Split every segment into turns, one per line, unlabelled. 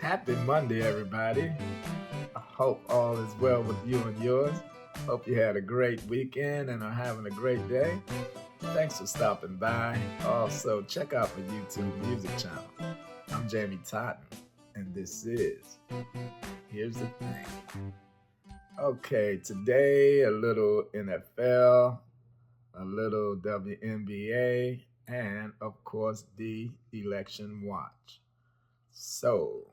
Happy Monday, everybody. I hope all is well with you and yours. Hope you had a great weekend and are having a great day. Thanks for stopping by. Also, check out my YouTube music channel. I'm Jamie Totten, and this is Here's the Thing. Okay, today a little NFL, a little WNBA, and of course, the election watch. So,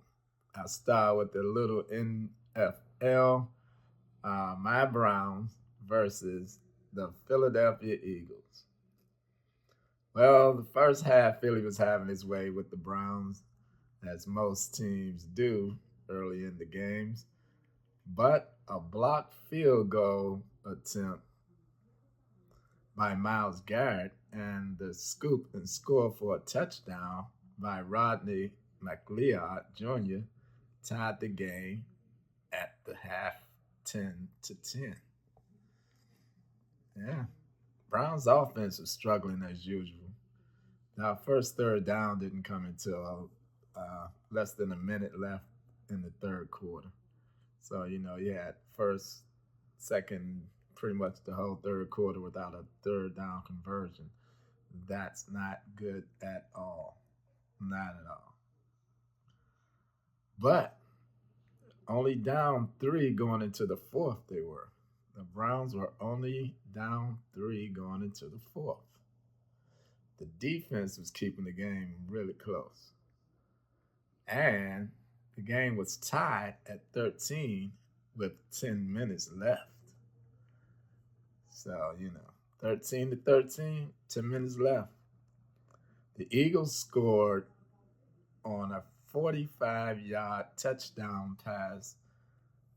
I'll start with the little NFL. My Browns versus the Philadelphia Eagles. Well, the first half, Philly was having its way with the Browns, as most teams do early in the games. But a blocked field goal attempt by Miles Garrett and the scoop and score for a touchdown by Rodney McLeod Jr. tied the game at the half 10-10. Yeah. Browns offense was struggling as usual. Now, first third down didn't come until less than a minute left in the third quarter. So, you had first, second, pretty much the whole third quarter without a third down conversion. That's not good at all. Not at all. But only down three going into the fourth, they were. The Browns were only down three going into the fourth. The defense was keeping the game really close. And the game was tied at 13 with 10 minutes left. So, 13 to 13, 10 minutes left. The Eagles scored on a 45-yard touchdown pass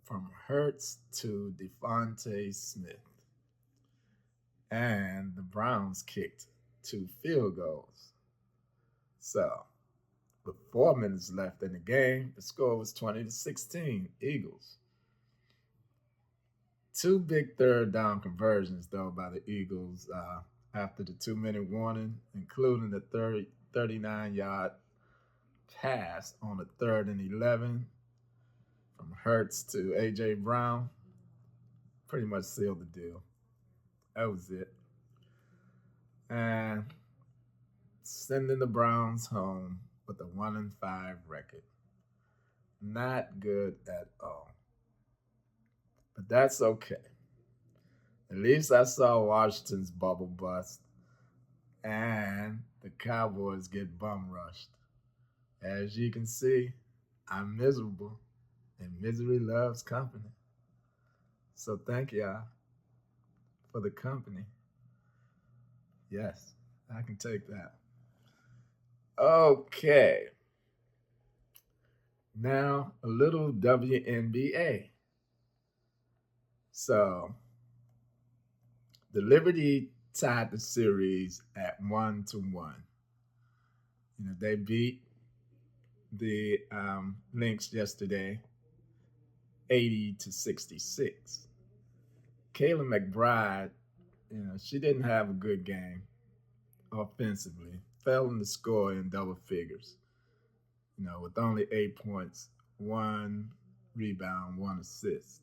from Hurts to Devontae Smith. And the Browns kicked two field goals. So, with 4 minutes left in the game, the score was 20-16, Eagles. Two big third down conversions, though, by the Eagles after the 2-minute warning, including the 39-yard pass on a 3rd and 11 from Hurts to A.J. Brown. Pretty much sealed the deal. That was it. And sending the Browns home with a 1-5 record. Not good at all. But that's okay. At least I saw Washington's bubble bust and the Cowboys get bum rushed. As you can see, I'm miserable and misery loves company. So thank y'all for the company. Yes, I can take that. Okay. Now, a little WNBA. So, the Liberty tied the series at 1-1. They beat the Lynx yesterday 80-66. Kayla McBride, she didn't have a good game offensively. Fell in the score in double figures. With only 8 points, 1 rebound, 1 assist.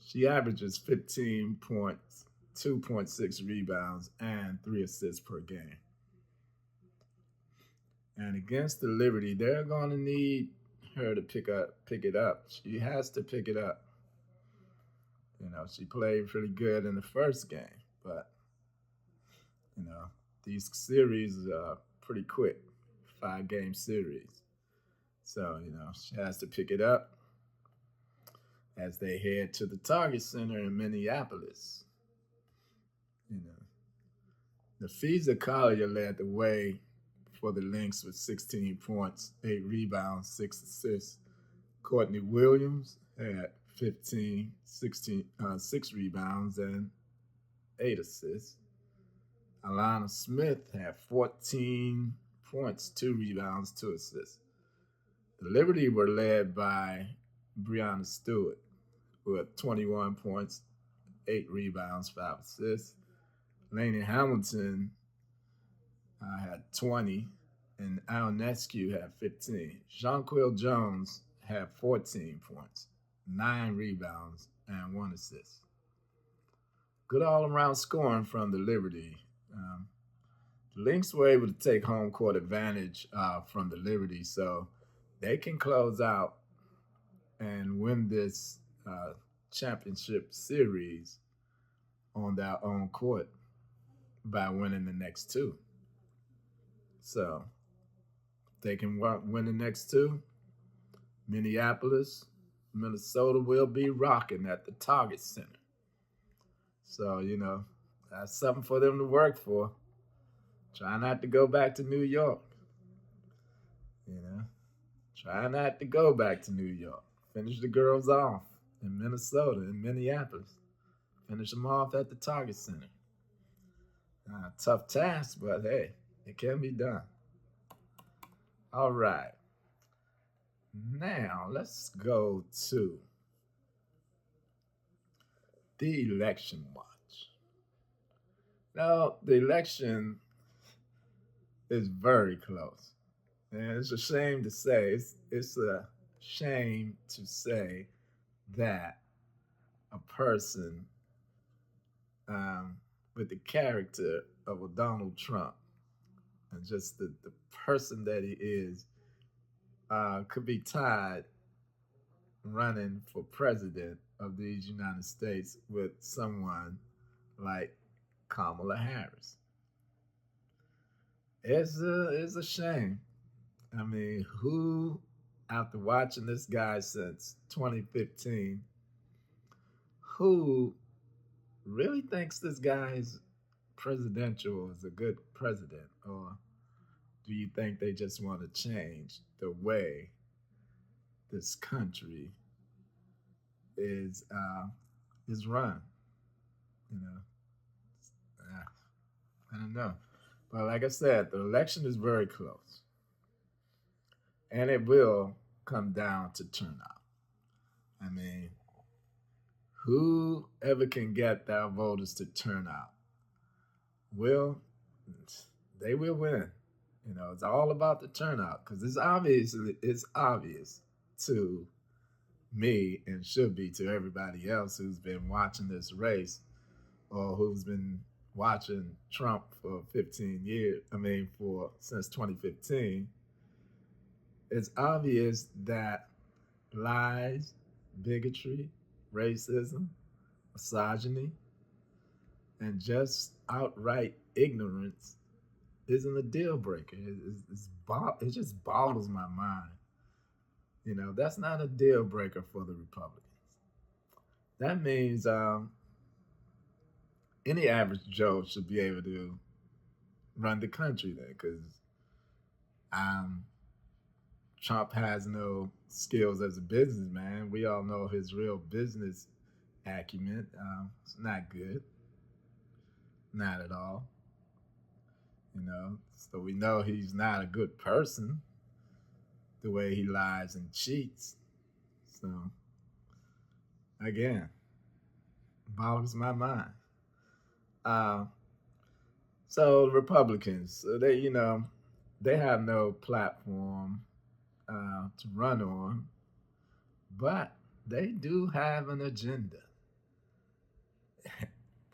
She averages 15 points, 2.6 rebounds, and 3 assists per game. And against the Liberty, they're going to need her to pick it up. She has to pick it up. She played pretty good in the first game, but these series are pretty quick, 5-game series. So, she has to pick it up as they head to the Target Center in Minneapolis. Napheesa Collier led the way for the Lynx with 16 points, 8 rebounds, 6 assists. Courtney Williams had 15, 16, 6 rebounds, and 8 assists. Alana Smith had 14 points, 2 rebounds, 2 assists. The Liberty were led by Breanna Stewart with 21 points, 8 rebounds, 5 assists. Lainey Hamilton had 20 and Ionescu had 15. Jonquil Jones had 14 points, 9 rebounds, and 1 assist. Good all-around scoring from the Liberty. The Lynx were able to take home court advantage from the Liberty, so they can close out and win this championship series on their own court by winning the next two. So they can win the next two. Minneapolis, Minnesota will be rocking at the Target Center. So, that's something for them to work for. Try not to go back to New York. Try not to go back to New York. Finish the girls off in Minnesota, in Minneapolis. Finish them off at the Target Center. Tough task, but hey, it can be done. All right. Now, let's go to the election watch. Now, the election is very close. And it's a shame to say, it's a shame to say that a person with the character of a Donald Trump and just the person that he is could be tied running for president of these United States with someone like Kamala Harris. It's a shame. I mean, who, after watching this guy since 2015, who really thinks this guy is presidential, is a good president? Or do you think they just want to change the way this country is run? I don't know. But like I said, the election is very close. And it will come down to turnout. I mean, whoever can get their voters to turn out they will win. It's all about the turnout because it's obvious to me and should be to everybody else who's been watching this race or who's been watching Trump for 15 years. Since 2015. It's obvious that lies, bigotry, racism, misogyny, and just outright ignorance isn't a deal breaker. It just boggles my mind. That's not a deal breaker for the Republicans. That means any average Joe should be able to run the country then, because Trump has no skills as a businessman. We all know his real business acumen. It's not good. Not at all. So we know he's not a good person the way he lies and cheats. So, again, boggles my mind. So the Republicans, they have no platform to run on, but they do have an agenda.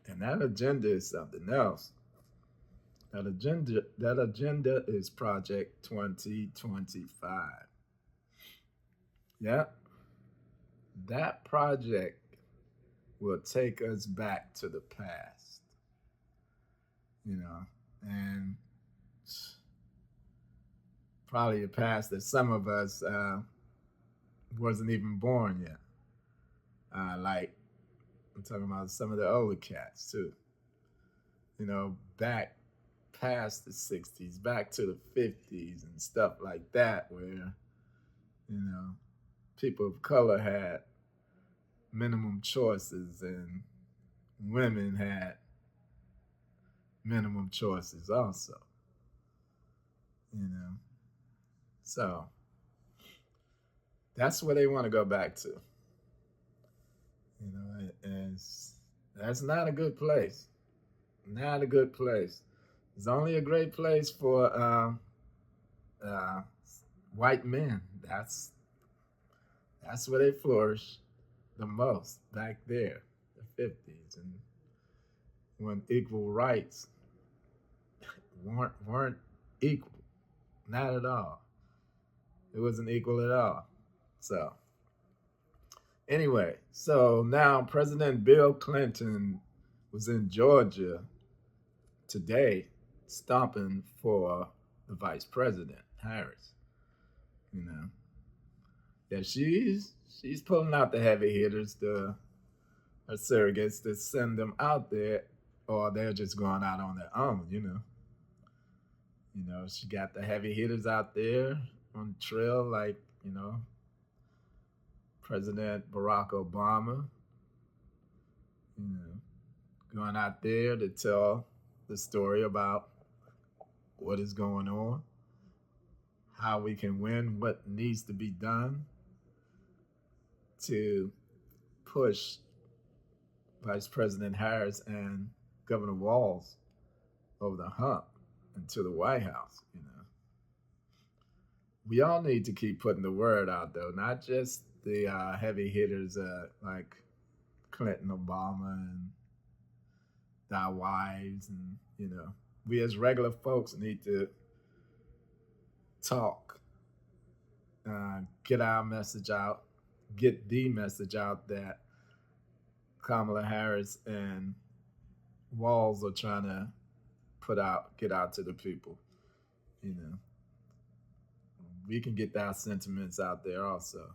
And that agenda is something else. That agenda is Project 2025. Yep. That project will take us back to the past. And probably a past that some of us wasn't even born yet. Like, I'm talking about some of the older cats too. Back past the 60s, back to the 50s and stuff like that, where, people of color had minimum choices and women had minimum choices also. So that's where they want to go back to. And that's not a good place. Not a good place. It's only a great place for uh, white men. That's where they flourished the most back there, the 50s, and when equal rights weren't equal, not at all. It wasn't equal at all. So anyway, so now President Bill Clinton was in Georgia today, stomping for the Vice President Harris. You know, yeah, she's pulling out the heavy hitters, her surrogates, to send them out there, or they're just going out on their own. She got the heavy hitters out there on the trail, like President Barack Obama. You know, going out there to tell the story about what is going on, how we can win, what needs to be done to push Vice President Harris and Governor Walz over the hump into the White House. We all need to keep putting the word out, though, not just the heavy hitters like Clinton, Obama, and their wives, and we as regular folks need to talk, get our message out, get the message out that Kamala Harris and Walz are trying to get out to the people. We can get our sentiments out there also.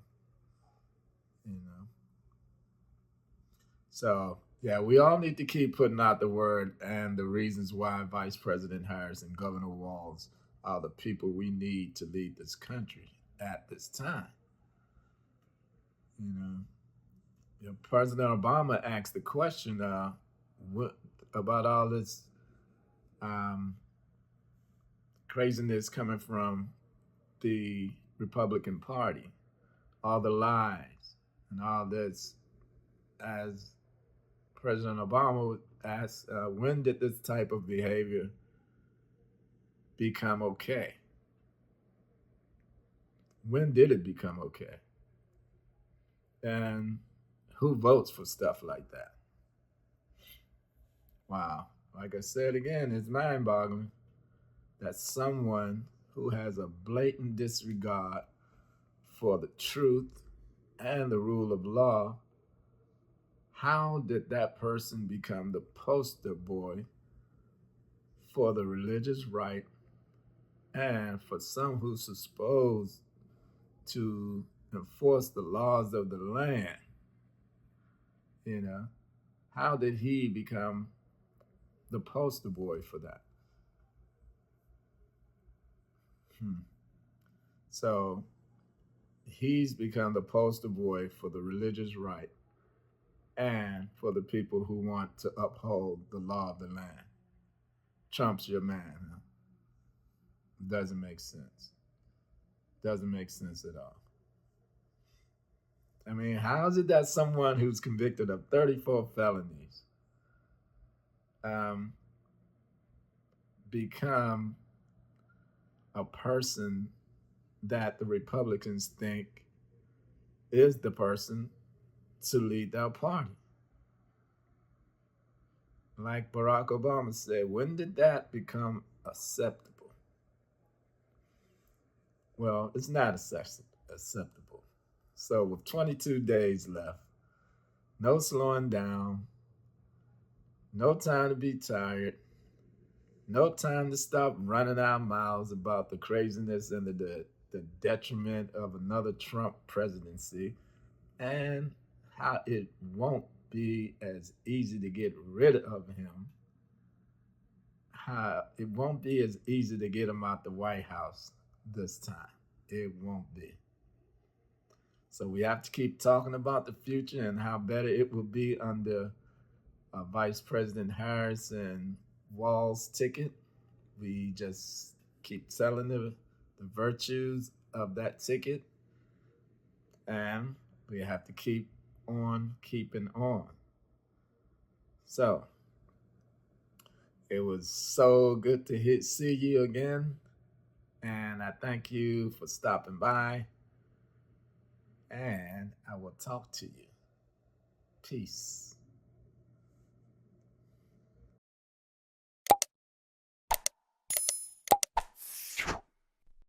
So yeah, we all need to keep putting out the word and the reasons why Vice President Harris and Governor Walz are the people we need to lead this country at this time. President Obama asked the question, what about all this craziness coming from the Republican Party, all the lies and all this, as President Obama asked, when did this type of behavior become okay? When did it become okay? And who votes for stuff like that? Wow. Like I said again, it's mind-boggling that someone who has a blatant disregard for the truth and the rule of law, how did that person become the poster boy for the religious right and for some who's supposed to enforce the laws of the land? How did he become the poster boy for that? So he's become the poster boy for the religious right and for the people who want to uphold the law of the land. Trump's your man. Huh? Doesn't make sense. Doesn't make sense at all. I mean, how is it that someone who's convicted of 34 felonies become a person that the Republicans think is the person to lead their party? Like Barack Obama said, when did that become acceptable? Well, it's not acceptable. So with 22 days left, no slowing down, no time to be tired, no time to stop running our mouths about the craziness and the detriment of another Trump presidency, and how it won't be as easy to get rid of him, how it won't be as easy to get him out the White House this time. It won't be. So we have to keep talking about the future and how better it will be under Vice President Harris and Walz's ticket. We just keep telling the virtues of that ticket, and we have to keep on keeping on. So it was so good to see you again. And I thank you for stopping by, and I will talk to you. Peace.